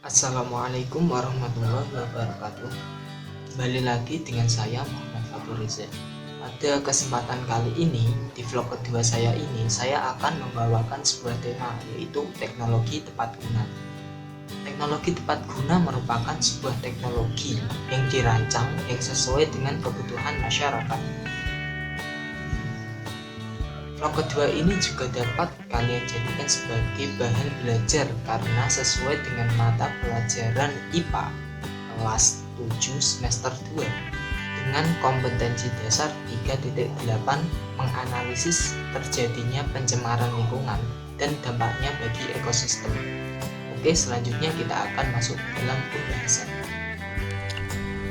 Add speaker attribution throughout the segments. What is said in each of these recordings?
Speaker 1: Assalamualaikum warahmatullahi wabarakatuh. Kembali lagi dengan saya Muhammad Fatur Riza. Pada kesempatan kali ini, di vlog kedua saya ini, saya akan membawakan sebuah tema, yaitu teknologi tepat guna. Teknologi tepat guna merupakan sebuah teknologi yang dirancang yang sesuai dengan kebutuhan masyarakat. Vlog kedua ini juga dapat kalian jadikan sebagai bahan belajar karena sesuai dengan mata pelajaran IPA kelas 7 semester 2 dengan kompetensi dasar 3.8 menganalisis terjadinya pencemaran lingkungan dan dampaknya bagi ekosistem. Oke, selanjutnya kita akan masuk dalam pembahasan.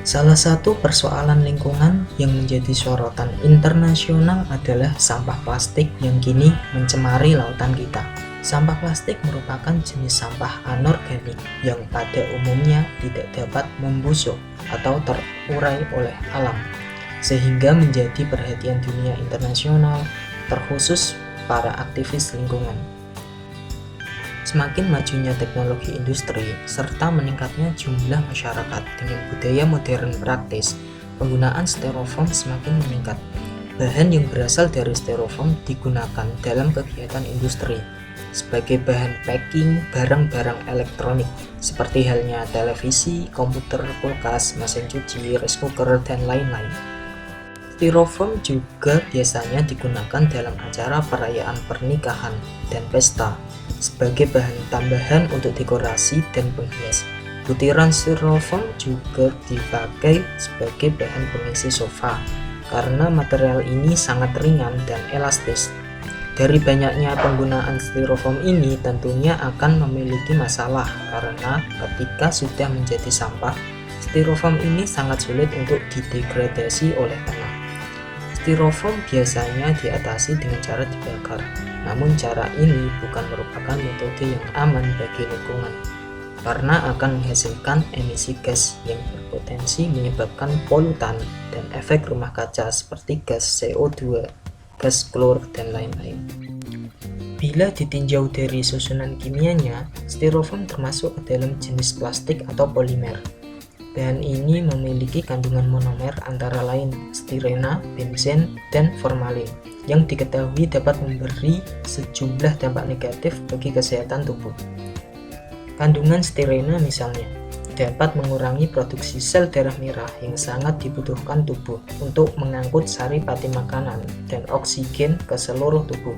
Speaker 1: Salah satu persoalan lingkungan yang menjadi sorotan internasional adalah sampah plastik yang kini mencemari lautan kita. Sampah plastik merupakan jenis sampah anorganik yang pada umumnya tidak dapat membusuk atau terurai oleh alam, sehingga menjadi perhatian dunia internasional, terkhusus para aktivis lingkungan. Semakin majunya teknologi industri serta meningkatnya jumlah masyarakat dengan budaya modern praktis, penggunaan styrofoam semakin meningkat. Bahan yang berasal dari styrofoam digunakan dalam kegiatan industri sebagai bahan packing barang-barang elektronik seperti halnya televisi, komputer, kulkas, mesin cuci, rice cooker, dan lain-lain. Styrofoam juga biasanya digunakan dalam acara perayaan pernikahan dan pesta sebagai bahan tambahan untuk dekorasi dan penghias. Butiran styrofoam juga dipakai sebagai bahan pengisi sofa karena material ini sangat ringan dan elastis. Dari banyaknya penggunaan styrofoam ini tentunya akan memiliki masalah karena ketika sudah menjadi sampah, styrofoam ini sangat sulit untuk didegradasi oleh tanah. Styrofoam biasanya diatasi dengan cara dibakar. Namun cara ini bukan merupakan metode yang aman bagi lingkungan karena akan menghasilkan emisi gas yang berpotensi menyebabkan polutan dan efek rumah kaca seperti gas CO2, gas klor, dan lain-lain. Bila ditinjau dari susunan kimianya, styrofoam termasuk ke dalam jenis plastik atau polimer. Bahan ini memiliki kandungan monomer antara lain stirena, benzen, dan formalin yang diketahui dapat memberi sejumlah dampak negatif bagi kesehatan tubuh. Kandungan stirena misalnya dapat mengurangi produksi sel darah merah yang sangat dibutuhkan tubuh untuk mengangkut saripati makanan dan oksigen ke seluruh tubuh.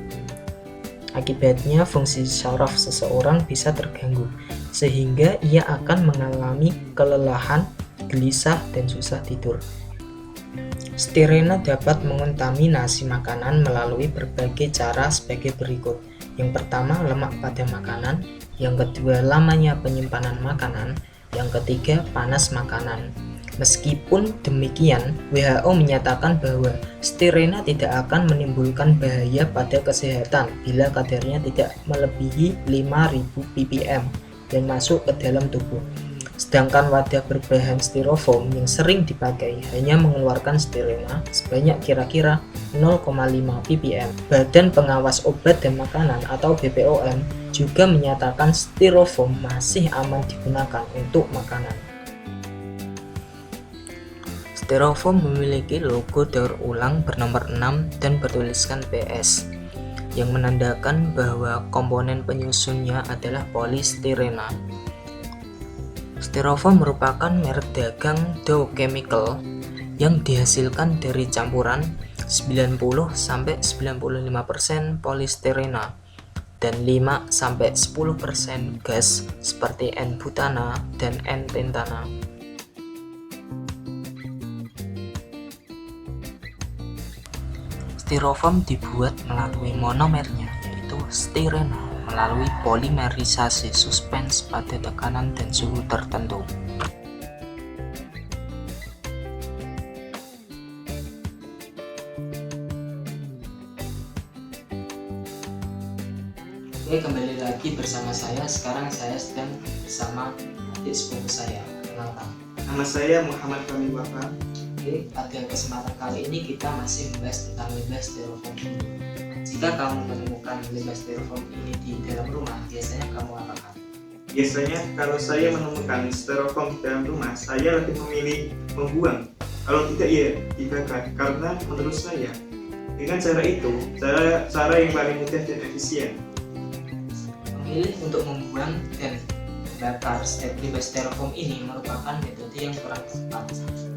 Speaker 1: Akibatnya fungsi syaraf seseorang bisa terganggu sehingga ia akan mengalami kelelahan, gelisah, dan susah tidur. Stirena dapat mengontaminasi makanan melalui berbagai cara sebagai berikut. Yang pertama, lemak pada makanan. Yang kedua, lamanya penyimpanan makanan. Yang ketiga, panas makanan. Meskipun demikian, WHO menyatakan bahwa stirena tidak akan menimbulkan bahaya pada kesehatan bila kadarnya tidak melebihi 5.000 ppm yang masuk ke dalam tubuh. Sedangkan wadah berbahan styrofoam yang sering dipakai hanya mengeluarkan stirena sebanyak kira-kira 0,5 ppm. Badan Pengawas Obat dan Makanan atau BPOM juga menyatakan styrofoam masih aman digunakan untuk makanan. Styrofoam memiliki logo daur ulang bernomor 6 dan bertuliskan PS yang menandakan bahwa komponen penyusunnya adalah polistirena. Styrofoam merupakan merek dagang Dow Chemical yang dihasilkan dari campuran 90-95% polistirena dan 5-10% gas seperti N-butana dan N-pentana. Styrofoam dibuat melalui monomernya yaitu stirena melalui polimerisasi suspens pada tekanan dan suhu tertentu. Oke, kembali lagi bersama saya. Sekarang saya sedang bersama adik sepupu saya. Kenalkan.
Speaker 2: Nama saya Muhammad Kamil Wafa.
Speaker 1: Oke, pada kesempatan kali ini kita masih membahas tentang limbah styrofoam ini. Jika kamu menemukan limbah styrofoam ini di dalam rumah, biasanya kamu apakan?
Speaker 2: Biasanya kalau saya menemukan styrofoam di dalam rumah, saya lebih memilih membuang. Kalau tidak ya dibakar, karena menurut saya dengan cara itu cara yang paling mudah dan efisien.
Speaker 1: Memilih untuk membuang dan membakar limbah styrofoam ini merupakan metode yang kurang tepat.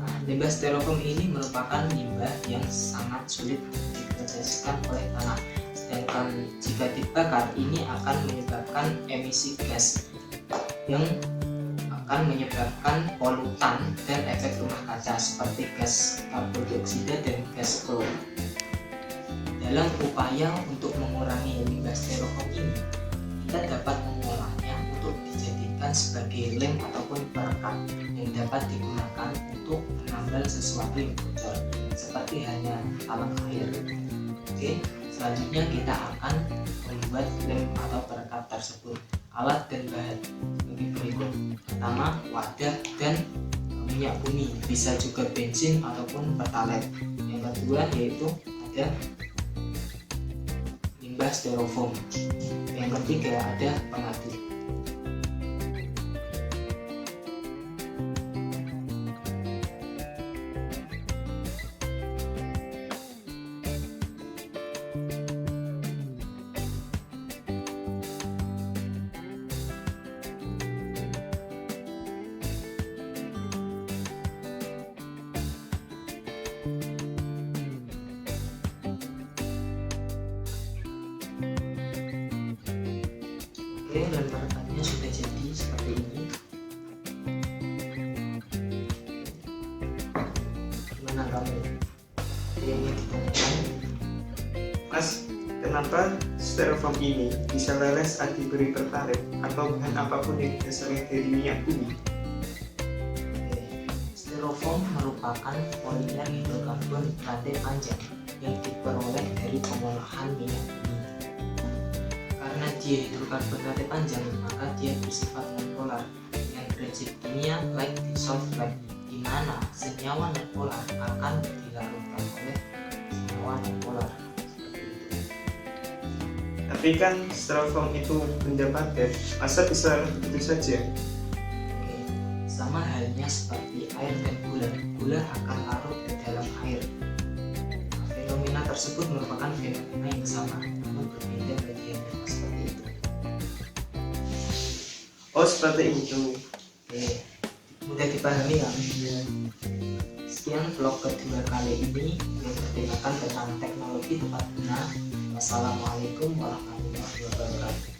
Speaker 1: Nah, limbah styrofoam ini merupakan limbah yang sangat sulit didegradasikan oleh tanah. Sedangkan jika dibakar, ini akan menyebabkan emisi gas yang akan menyebabkan polutan dan efek rumah kaca seperti gas karbon dioksida dan gas klor. Dalam upaya untuk mengurangi limbah styrofoam ini, kita dapat mengolahnya untuk dijadikan sebagai lem ataupun perekat yang dapat digunakan untuk menambal sesuatu yang bocor, seperti halnya talang air. Oke, selanjutnya kita akan membuat lem atau perekat tersebut. Alat dan bahan bagi berikut. Pertama, wadah dan minyak bumi, bisa juga bensin ataupun pertalite. Yang kedua yaitu ada limbah styrofoam. Yang ketiga ada pengaduk. Oke, dan perekatnya sudah jadi seperti ini. Gimana kamu? Yang ditanyakan?
Speaker 2: Mas, kenapa styrofoam ini bisa leles saat diberi pertalite atau bahan apapun yang dasarnya dari minyak bumi?
Speaker 1: Oke. Styrofoam merupakan polimer hidrokarbon rantai panjang yang diperoleh dari pengolahan minyak bumi. Karena dia hidrokarbon rantai panjang, maka dia bersifat nonpolar dengan prinsip kimia like dissolved like, di mana senyawa nonpolar akan dilarutkan oleh senyawa nonpolar.
Speaker 2: Tapi kan styrofoam itu benda padat, masa bisa begitu saja?
Speaker 1: Oke, sama halnya seperti air dan gula. Gula akan larut di dalam air. Nah, fenomena tersebut merupakan fenomena yang sama, namun berbeda bagiannya, seperti itu.
Speaker 2: Oh, seperti itu.
Speaker 1: Oke, mudah dipahami kan? Sekian vlog kedua kali ini yang bertemakan tentang teknologi tepat guna. Wassalamualaikum warahmatullahi wabarakatuh.